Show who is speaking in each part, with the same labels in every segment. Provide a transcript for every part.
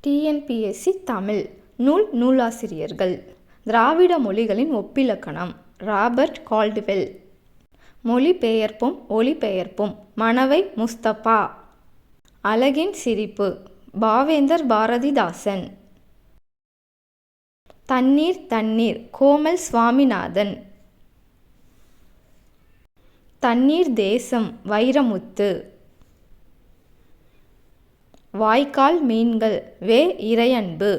Speaker 1: TNPSC Tamil நூலாசிரியர்கள். திராவிட மொழிகளின் ஒப்பிலக்கணம் Robert Caldwell. மொழிபெயர்ப்பும் ஒலிபெயர்ப்பும் Manavai Mustafa. அழகின் சிரிப்பு பாவேந்தர் பாரதிதாசன். தண்ணீர் தண்ணீர் கோமல் சுவாமிநாதன். தண்ணீர் தேசம் வைரமுத்து. வாய்க்கால் மீன்கள் வே. இறையன்பு.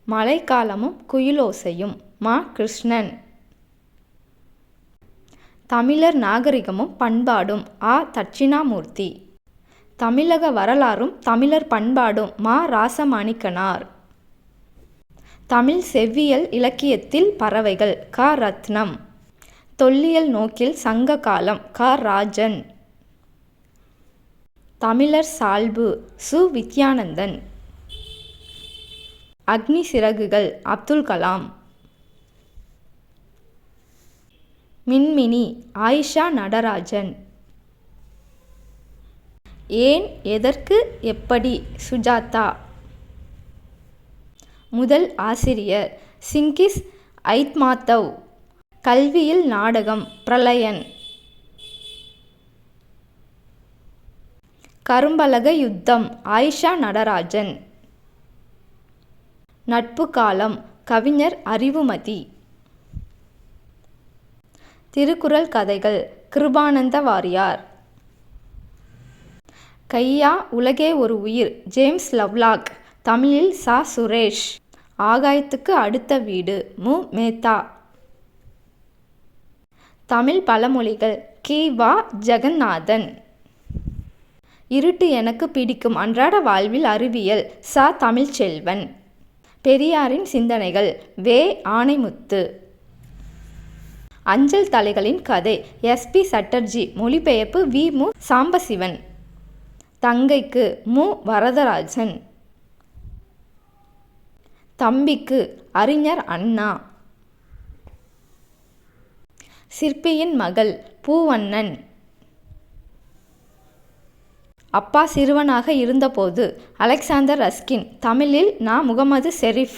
Speaker 1: மழைக்காலமும் குயிலோசையும் மா. கிருஷ்ணன். தமிழர் நாகரிகமும் பண்பாடும் ஆ. தட்சிணாமூர்த்தி. தமிழக வரலாறும் தமிழர் பண்பாடும் மா. ராசமாணிக்கனார். தமிழ் செவ்வியல் இலக்கியத்தில் பறவைகள் க. ரத்னம். தொல்லியல் நோக்கில் சங்க காலம் க. ராஜன். தமிழர் சால்பு சு. வித்யானந்தன். அக்னி சிறகுகள் அப்துல் கலாம். மின்மினி ஆயிஷா நடராஜன். ஏன் எதற்கு எப்படி சுஜாதா. முதல் ஆசிரியர் சிங்கிஸ் ஐத்மாத்தவ். கல்வியில் நாடகம் பிரளயன். கரும்பலக யுத்தம் ஆயிஷா நடராஜன். நட்பு காலம் கவிஞர் அறிவுமதி. திருக்குறள் கதைகள் கிருபானந்த வாரியார். கையா உலகே ஒரு உயிர் ஜேம்ஸ் லவ்லாக். தமிழில் ச. சுரேஷ். ஆகாயத்துக்கு அடுத்த வீடு மு. மேத்தா. தமிழ் பழமொழிகள் கி. வா. ஜெகந்நாதன். இருட்டு எனக்கு பிடிக்கும் அன்றாட வாழ்வில் அறிவியல் ச. தமிழ்ச்செல்வன். பெரியாரின் சிந்தனைகள் வே. ஆணைமுத்து. அஞ்சல் தலைகளின் கதை எஸ். பி. சட்டர்ஜி. மொழிபெயர்ப்பு வி. மு. சாம்பசிவன். தங்கைக்கு மு. வரதராஜன். தம்பிக்கு அறிஞர் அண்ணா. சிற்பியின் மகள் பூவண்ணன். அப்பா சிறுவனாக இருந்தபோது அலெக்சாந்தர் ரஸ்கின். தமிழில் நா. முகமது ஷெரீப்.